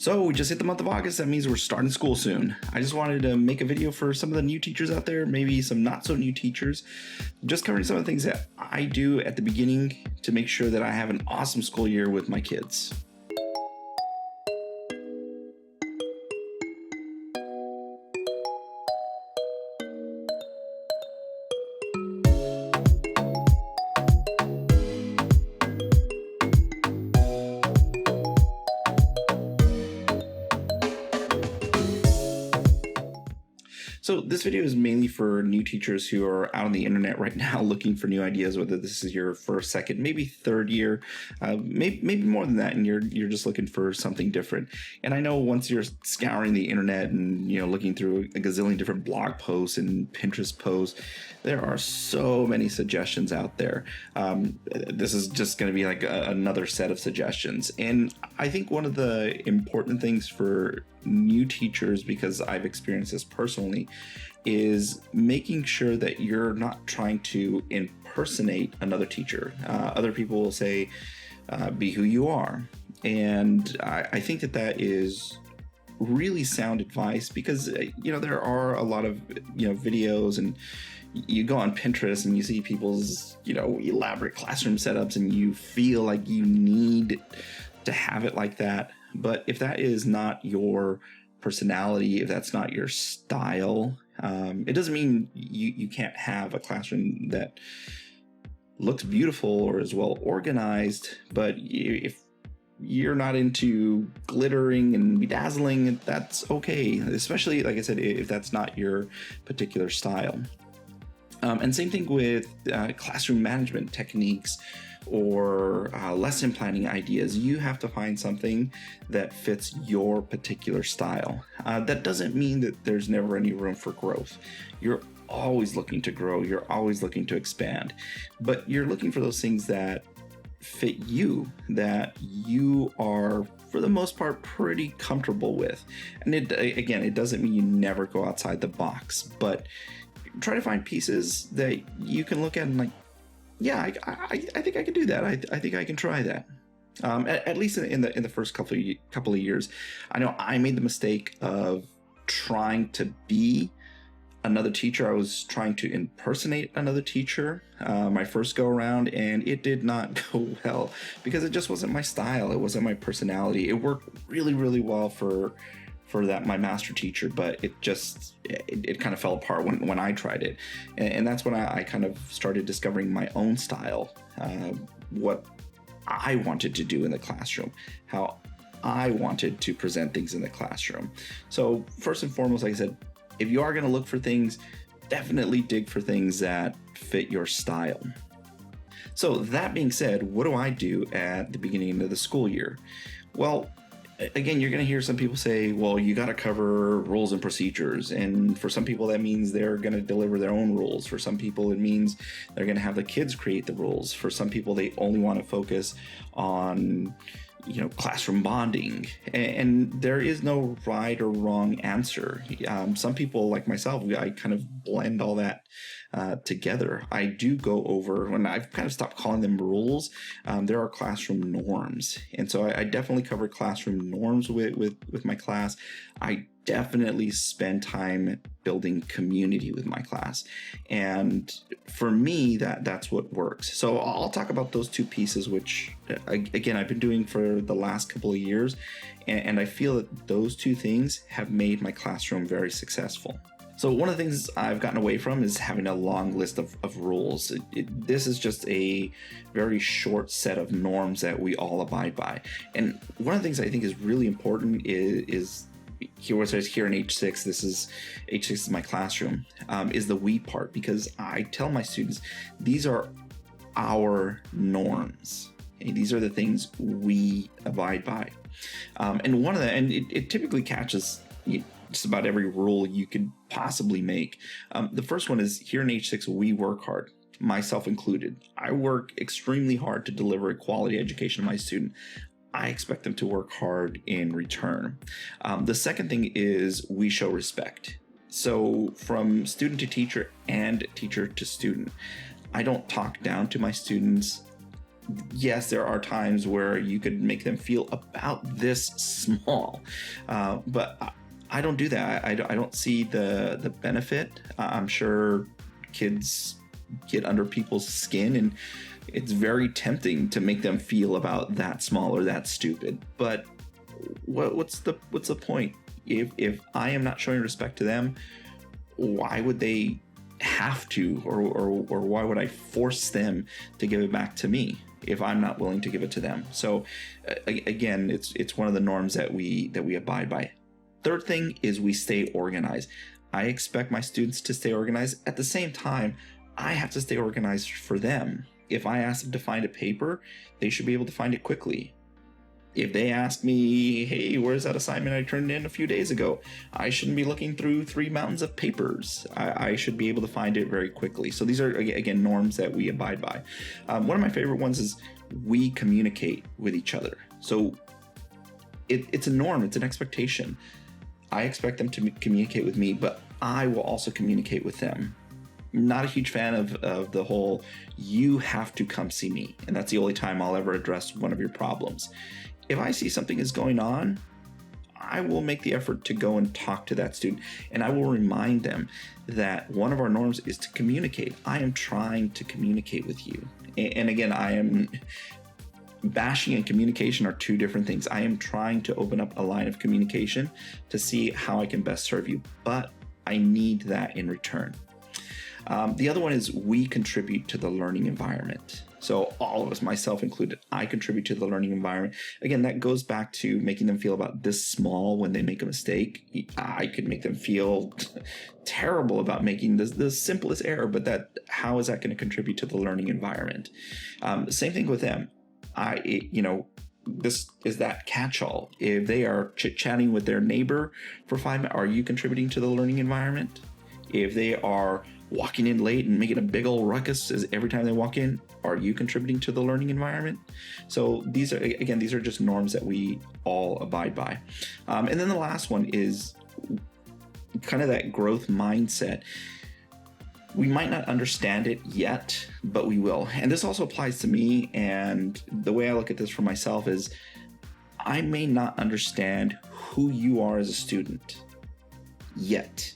So we just hit the month of August. That means we're starting school soon. I just wanted to make a video for some of the new teachers out there, maybe some not so new teachers, just covering some of the things that I do at the beginning to make sure that I have an awesome school year with my kids. So this video is mainly for new teachers who are out on the internet right now looking for new ideas, whether this is your first, second, maybe third year, maybe more than that, and you're just looking for something different. And I know once you're scouring the internet and looking through a gazillion different blog posts and Pinterest posts, there are so many suggestions out there. This is just going to be like another set of suggestions. And I think one of the important things for new teachers, because I've experienced this personally, is making sure that you're not trying to impersonate another teacher. Other people will say, be who you are. And I think that is really sound advice, because there are a lot of videos, and you go on Pinterest and you see people's elaborate classroom setups, and you feel like you need to have it like that. But if that is not your personality, if that's not your style, it doesn't mean you can't have a classroom that looks beautiful or is well organized. But if you're not into glittering and bedazzling, that's okay. Especially, like I said, if that's not your particular style. And same thing with classroom management techniques or lesson planning ideas. You have to find something that fits your particular style. That doesn't mean that there's never any room for growth. You're always looking to grow. You're always looking to expand. But you're looking for those things that fit you, that you are, for the most part, pretty comfortable with. And it doesn't mean you never go outside the box, but try to find pieces that you can look at and like, yeah, I think I can do that. I think I can try that. At least in the first couple of years. I know I made the mistake of trying to be another teacher. I was trying to impersonate another teacher my first go around, and it did not go well because it just wasn't my style. It wasn't my personality. It worked really, really well for that my master teacher, but it kind of fell apart when I tried it. And that's when I kind of started discovering my own style, what I wanted to do in the classroom, how I wanted to present things in the classroom. So first and foremost, like I said, if you are going to look for things, definitely dig for things that fit your style. So that being said, what do I do at the beginning of the school year? Well, again, you're going to hear some people say, well, you got to cover rules and procedures. And for some people, that means they're going to deliver their own rules. For some people, it means they're going to have the kids create the rules. For some people, they only want to focus on classroom bonding, and there is no right or wrong answer. Some people, like myself, I kind of blend all that together. I do go over, when I've kind of stopped calling them rules, there are classroom norms, and so I definitely cover classroom norms with my class. I definitely spend time building community with my class, and for me that's what works. So I'll talk about those two pieces, which again I've been doing for the last couple of years, and I feel that those two things have made my classroom very successful. So one of the things I've gotten away from is having a long list of rules. This is just a very short set of norms that we all abide by. And one of the things I think is really important is here, where it says here in H6, H6 is my classroom, is the we part, because I tell my students, these are our norms. Okay? These are the things we abide by. And one of the, and it typically catches just about every rule you could possibly make. The first one is here in H6, we work hard, myself included. I work extremely hard to deliver a quality education to my student. I expect them to work hard in return. The second thing is we show respect. So from student to teacher and teacher to student, I don't talk down to my students. yes, there are times where you could make them feel about this small, but I don't do that. I don't see the benefit. I'm sure kids get under people's skin, and it's very tempting to make them feel about that small or that stupid. But what's the point? If I am not showing respect to them, why would they have to, or why would I force them to give it back to me if I'm not willing to give it to them? So again, it's one of the norms that we abide by. Third thing is we stay organized. I expect my students to stay organized. At the same time, I have to stay organized for them. If I ask them to find a paper, they should be able to find it quickly. If they ask me, hey, where's that assignment I turned in a few days ago? I shouldn't be looking through 3 mountains of papers. I should be able to find it very quickly. So these are, again, norms that we abide by. One of my favorite ones is we communicate with each other. So it's a norm, it's an expectation. I expect them to communicate with me, but I will also communicate with them. Not a huge fan of the whole, you have to come see me, and that's the only time I'll ever address one of your problems. If I see something is going on, I will make the effort to go and talk to that student, and I will remind them that one of our norms is to communicate. I am trying to communicate with you. And again, I am bashing and communication are two different things. I am trying to open up a line of communication to see how I can best serve you, but I need that in return. The other one is we contribute to the learning environment. So all of us, myself included, I contribute to the learning environment. Again, that goes back to making them feel about this small when they make a mistake. I could make them feel terrible about making the simplest error, but how is that going to contribute to the learning environment? Same thing with them. This is that catch-all. If they are chit-chatting with their neighbor for 5 minutes, are you contributing to the learning environment? If they are walking in late and making a big old ruckus every time they walk in, are you contributing to the learning environment? So these are just norms that we all abide by. And then the last one is kind of that growth mindset. We might not understand it yet, but we will. And this also applies to me. And the way I look at this for myself is I may not understand who you are as a student yet,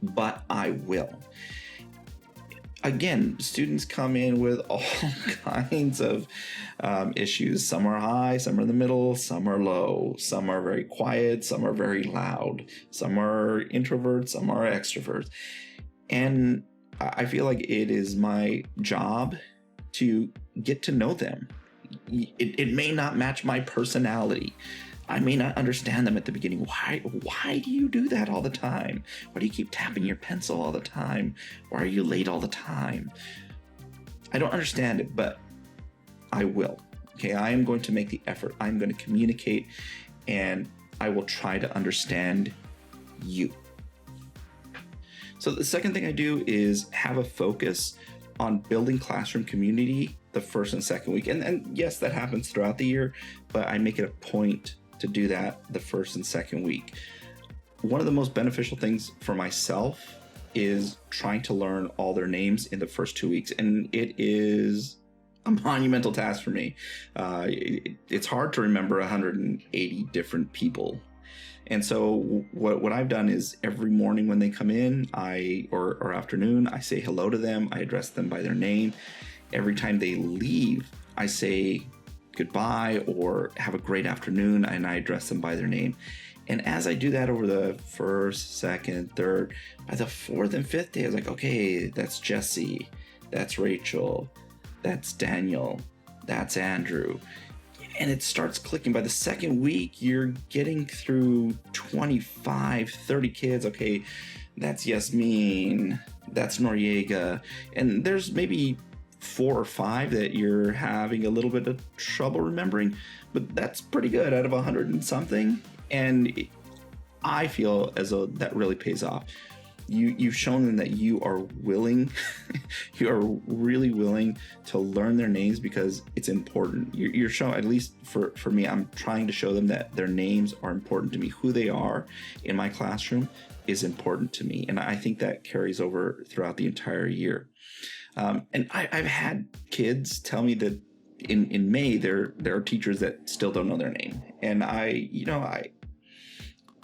but I will. Again, students come in with all kinds of issues. Some are high, some are in the middle, some are low, some are very quiet, some are very loud, some are introverts, some are extroverts. And I feel like it is my job to get to know them. It may not match my personality. I may not understand them at the beginning. Why do you do that all the time? Why do you keep tapping your pencil all the time? Why are you late all the time? I don't understand it, but I will. Okay, I am going to make the effort. I'm going to communicate, and I will try to understand you. So the second thing I do is have a focus on building classroom community the first and second week. And yes, that happens throughout the year, but I make it a point to do that the first and second week. One of the most beneficial things for myself is trying to learn all their names in the first 2 weeks. And it is a monumental task for me. It's hard to remember 180 different people. And so what I've done is every morning when they come in, or afternoon, I say hello to them. I address them by their name. Every time they leave, I say goodbye or have a great afternoon, and I address them by their name. And as I do that over the first, second, third, by the fourth and fifth day, I was like, okay, that's Jesse, that's Rachel, that's Daniel, that's Andrew. And it starts clicking. By the second week, you're getting through 25, 30 kids. Okay, that's Yasmin, that's Noriega. And there's maybe 4 or 5 that you're having a little bit of trouble remembering, but that's pretty good out of 100 and something. And I feel as though that really pays off. You've shown them that you are willing, you are really willing to learn their names because it's important. You're showing, at least for me, I'm trying to show them that their names are important to me. Who they are in my classroom is important to me. And I think that carries over throughout the entire year. And I've had kids tell me that in May, there are teachers that still don't know their name, and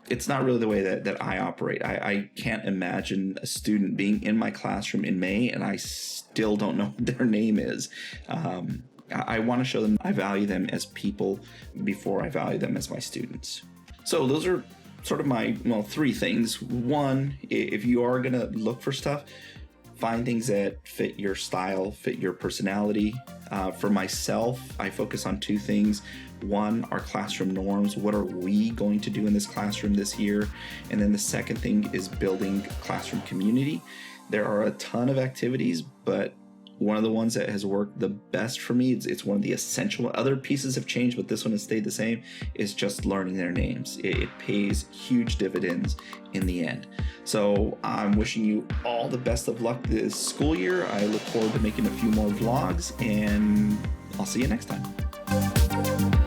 it's not really the way that I operate. I can't imagine a student being in my classroom in May and I still don't know what their name is. I want to show them I value them as people before I value them as my students. So those are sort of my, three things. One, if you are going to look for stuff, find things that fit your style, fit your personality. For myself, I focus on two things. One, our classroom norms. What are we going to do in this classroom this year? And then the second thing is building classroom community. There are a ton of activities, but one of the ones that has worked the best for me, it's one of the essential, other pieces have changed, but this one has stayed the same, is just learning their names. It pays huge dividends in the end. So I'm wishing you all the best of luck this school year. I look forward to making a few more vlogs, and I'll see you next time.